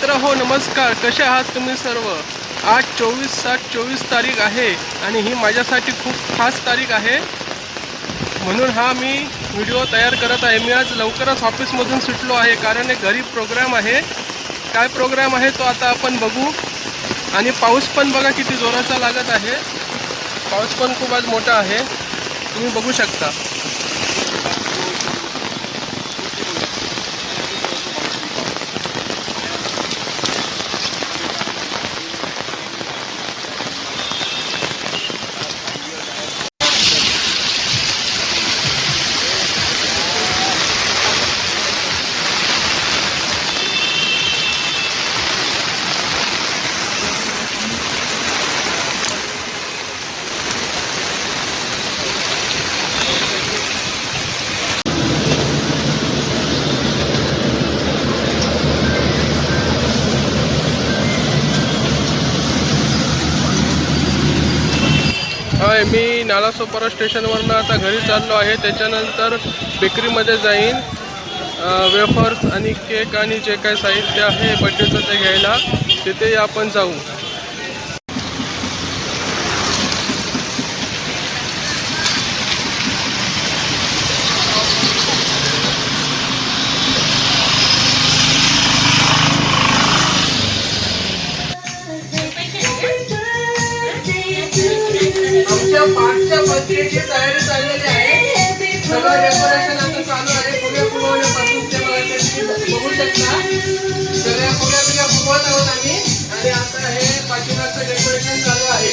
मित्र हो नमस्कार, कसे आहात तुम्ही सर्व। आज 24/7/24 तारीख आहे आणि ही माझ्यासाठी खूप खास तारीख आहे, म्हणून हा मी व्हिडिओ तयार करत आहे। मी आज लवकरच ऑफिसमधून सुटलो आहे कारण एक घरी प्रोग्राम आहे। काय प्रोग्राम आहे तो आता आपण बघू। आणि पाऊस पण बघा किती जोराचा लागत आहे, पाऊस पण खूप आज मोठा आहे, तुम्ही बघू शकता। मी नालासोपारा स्टेशनवरनं आता घरी चाललो आहे। त्याच्यानंतर बेकरीमध्ये जाईन, वेफर्स आणि केक आणि जे काही साहित्य आहे बर्थडेचं ते घ्यायला, तिथे आपण जाऊ। आमच्या पाचच्या बर्थडेची तयारी चाललेली आहे, सगळं डेकोरेशन आता चालू आहे। फुगे फुगवण्यापासून ते बघू शकता, सगळ्या फुग्या बिग्या फुगवत आहोत आम्ही आणि आता हे पाठीमागचं डेकोरेशन चालू आहे।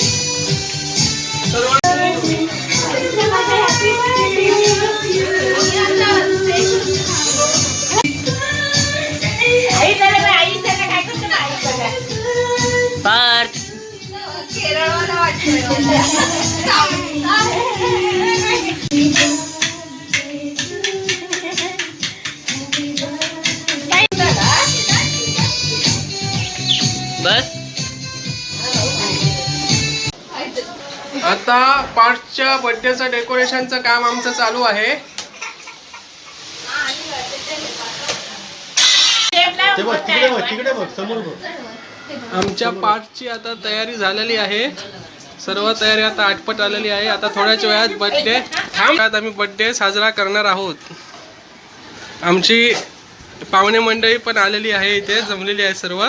बस आता पाचच्या बर्थडेचं डेकोरेशनचं काम आमचं चालू आहे। आमच्या पाचची आता तयारी झालेली आहे, सर्व तयारी आता आटपट आलेली आहे। आता थोड्याच वेळात बर्थडे आम्ही बर्थडे साजरा करणार आहोत। आमची पाहुणे मंडळी पण आलेली आहे, इथे जमलेली आहे सर्व।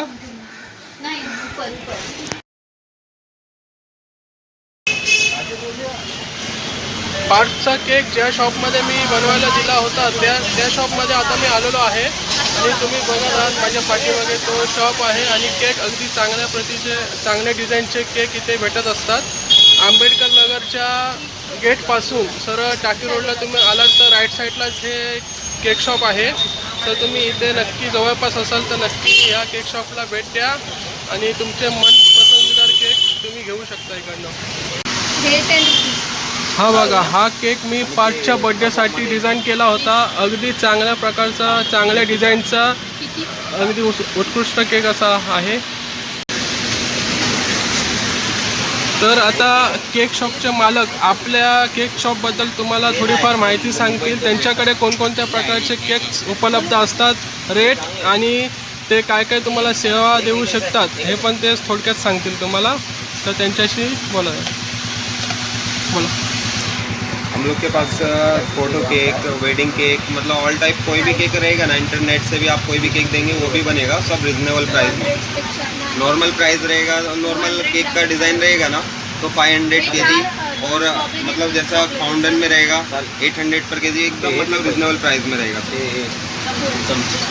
पाचचा केक ज्या शॉपमध्ये मी बनवायला दिला होता त्या शॉपमध्ये आता मी आलेलो आहे आणि तुम्ही बघत आहात माझ्या पाठीमागे तो शॉप आहे। आणि केक अगदी चांगल्या प्रतीचे चांगल्या डिझाईनचे केक इथे भेटत असतात। आंबेडकर नगरच्या गेटपासून सरळ टाकी रोडला तुम्ही आलात तर राईट साईडलाच हे केक शॉप आहे, तर तुम्ही इथे नक्की जवळपास असाल तर नक्की ह्या केक शॉपला भेट द्या आणि तुमचे मनपसंदीदार केक तुम्ही घेऊ शकता इकडनं। हा बघा, हा केक मी पाचच्या बर्थडेसाठी डिझाईन केला होता। अगदी चांगल्या प्रकारचा चांगल्या डिझाईनचा अगदी उत्कृष्ट केक असा आहे। तर आता केक शॉपचे मालक आपल्या केक शॉपबद्दल तुम्हाला थोडीफार माहिती सांगतील। त्यांच्याकडे कोणकोणत्या प्रकारचे केक्स उपलब्ध असतात, रेट आणि ते काय काय तुम्हाला सेवा देऊ शकतात हे पण ते थोडक्यात सांगतील तुम्हाला। तर त्यांच्याशी बोला। हम लोग के पास फ़ोटो केक, वेडिंग केक, मतलब ऑल टाइप कोई भी केक रहेगा ना, इंटरनेट से भी आप कोई भी केक देंगे वो भी बनेगा, सब रिजनेबल प्राइस में। नॉर्मल प्राइस रहेगा, नॉर्मल केक का डिज़ाइन रहेगा ना तो 500 kg, और मतलब जैसा फाउंडन में रहेगा 800 पर kg, एकदम मतलब रिजनेबल प्राइस में रहेगा।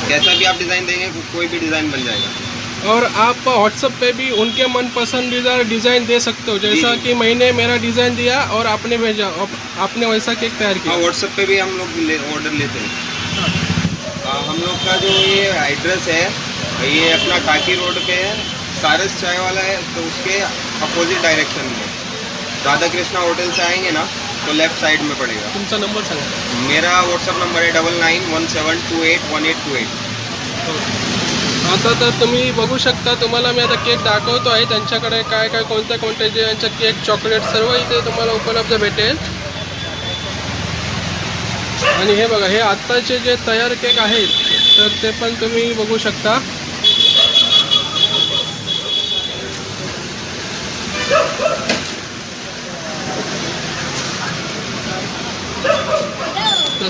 कैसा भी आप डिज़ाइन देंगे कोई भी डिज़ाइन बन जाएगा। और आप व्हाट्सएप पे भी उनके मन पसंदीदा डिज़ाइन दे सकते हो, जैसा कि मैंने मेरा डिज़ाइन दिया और आपने भेजा, आपने वैसा केक तैयार किया। हाँ, व्हाट्सएप पे भी हम लोग ऑर्डर लेते हैं। हम लोग का जो ये एड्रेस है ये अपना टाकी रोड पे है, सारस चाय वाला है, तो उसके अपोजिट डायरेक्शन में राधा कृष्णा होटल से आएंगे ना तो लेफ्ट साइड में पड़ेगा। तुमचा नंबर सांगा। मेरा व्हाट्सएप नंबर है 9917281828। आता तर तुम्ही बघू शकता, तुम्हाला मी आता केक दाखवतो आहे। त्यांच्याकडे काय काय कोणत्या जे यांचे केक चॉकलेट सर्व इथे तुम्हाला उपलब्ध भेटेल। आणि हे बघा, हे आत्ताचे जे तयार केक आहेत तर ते पण तुम्ही बघू शकता।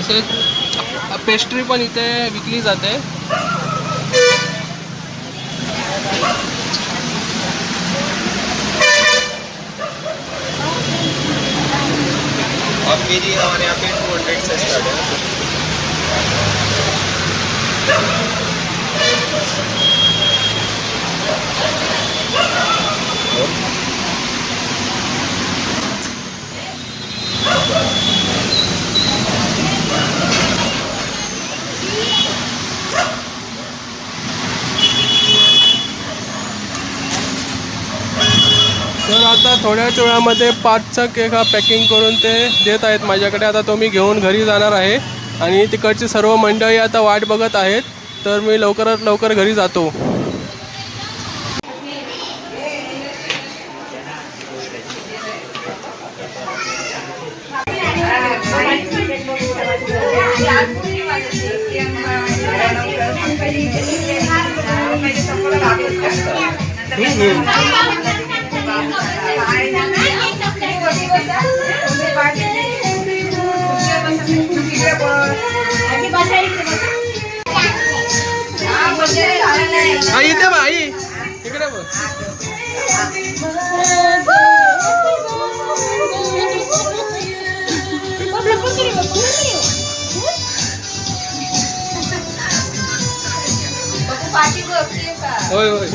तसेच पेस्ट्री पण इथे विकली जाते. और मेरी हमारे यहाँ पे 200 से स्टार्ट है. तर आता थोड्याच वेळामध्ये 5चा केक हा पॅकिंग करून ते देत आहेत माझ्याकडे. आता तो मी घेऊन घरी जाणार आहे आणि तिकडची सर्व मंडळी आता वाट बघत आहेत. तर मी लवकरात लवकर घरी जातो. आई इथे बा, आई इकडे बघ. होय होय.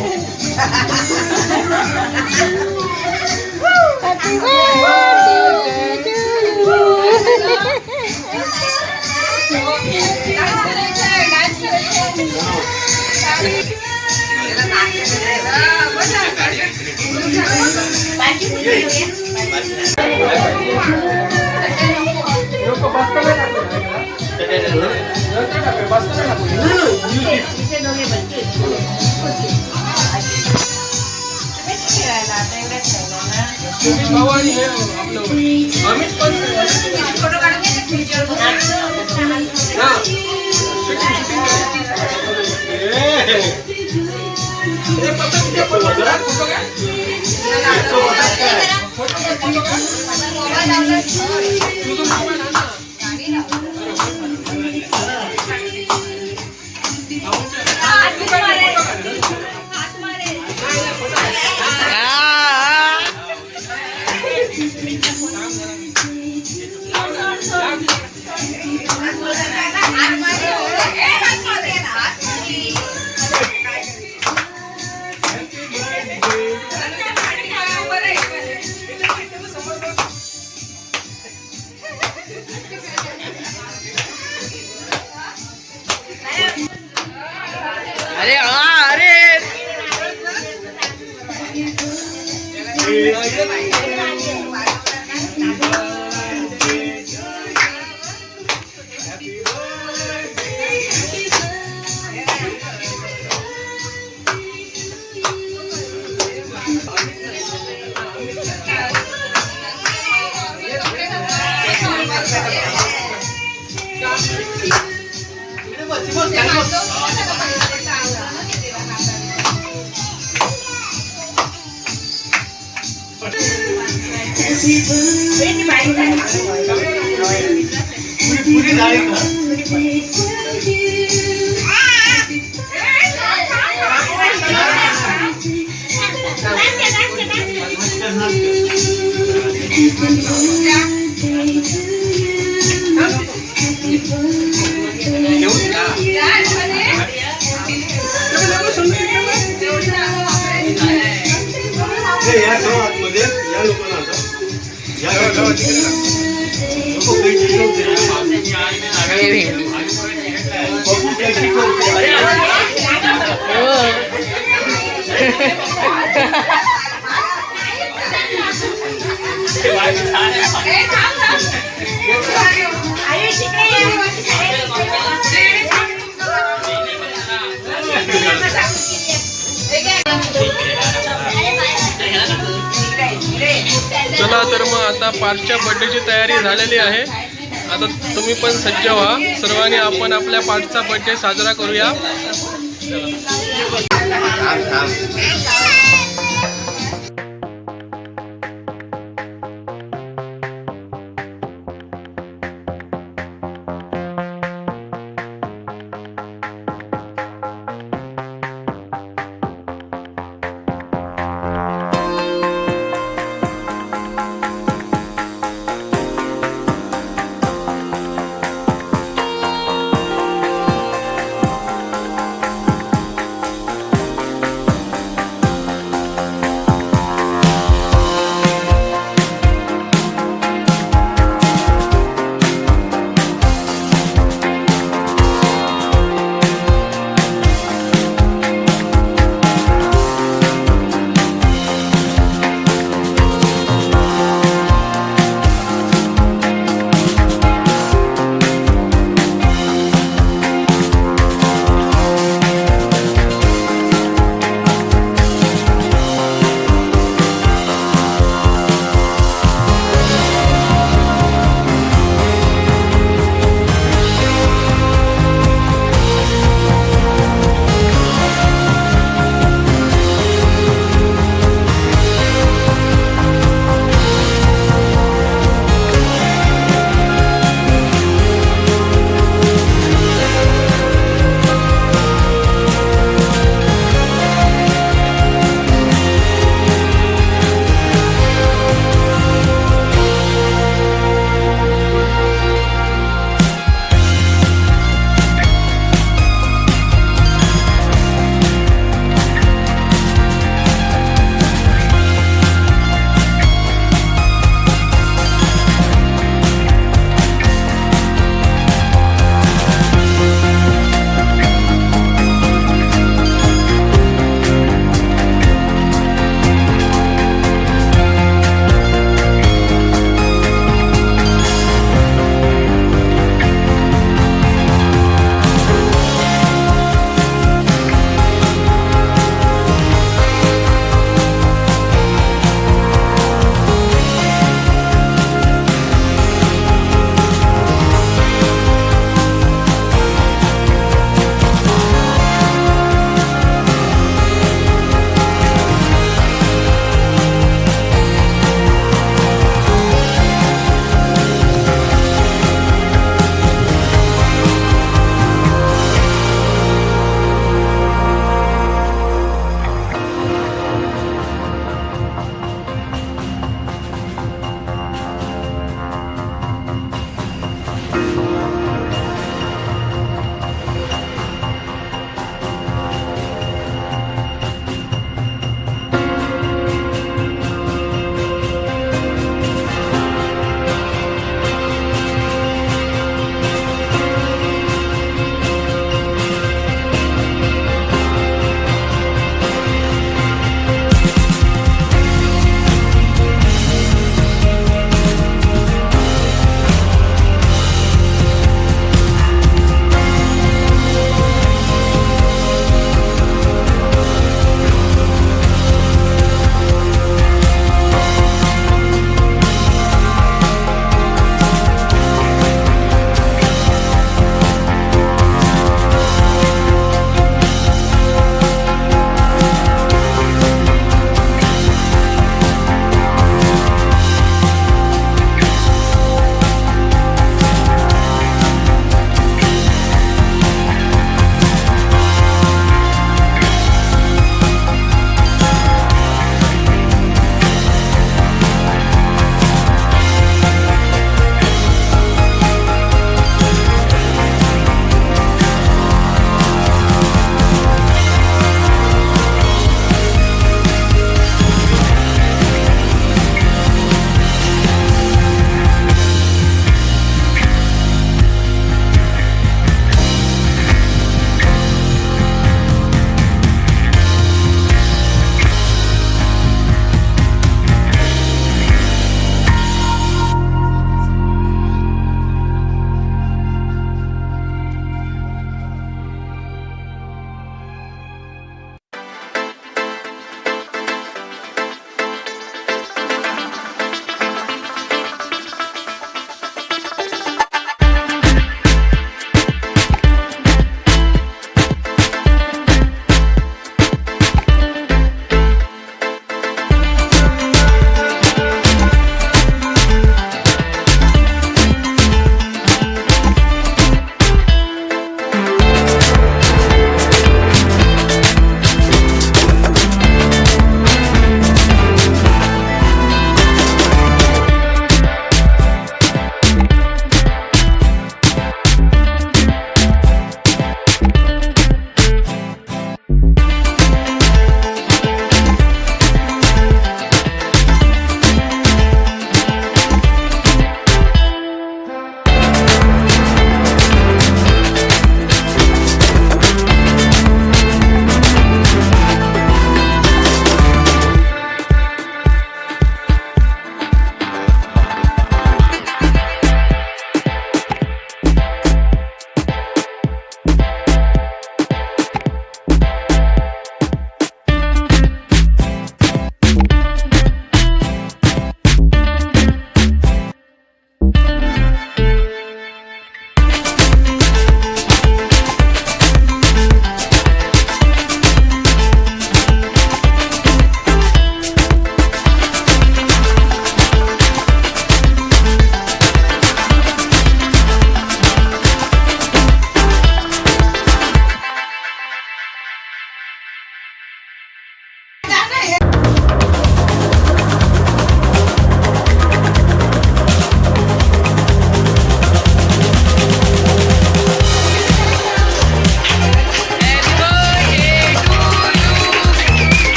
अमित पण चला तर मग आता पार्थच्या बर्थडेची तयारी झालेली आहे. आता तुम्ही पण सज्ज व्हा. सर्वांनी आपण आपल्या पार्थचा बर्थडे साजरा करूया.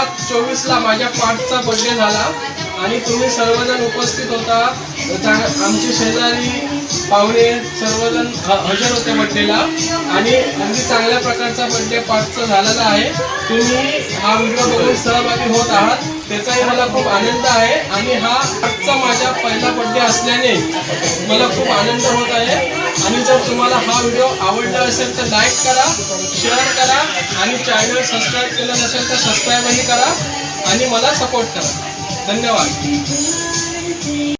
2024ला माझ्या पाठचा बर्थडे झाला आणि तुम्ही सर्वजण उपस्थित होता. आमचे शेजारी पाहुणे सर्वजण हजर होते बर्थडेला आणि अगदी चांगल्या प्रकारचा बर्थडे पाठचा झालेला आहे. तुम्ही हा व्हिडिओ बघून सहभागी होत आहात त्याचाही मला खूप आनंद आहे आणि हा आजचा माझा पहिला बर्थडे असल्याने मला खूप आनंद होत आहे. आणि जर तुम्हाला हा व्हिडिओ आवडला असेल तर लाईक करा, शेअर करा आणि चॅनल सबस्क्राईब केलं नसेल तर सबस्क्राईबही करा आणि मला सपोर्ट करा. धन्यवाद.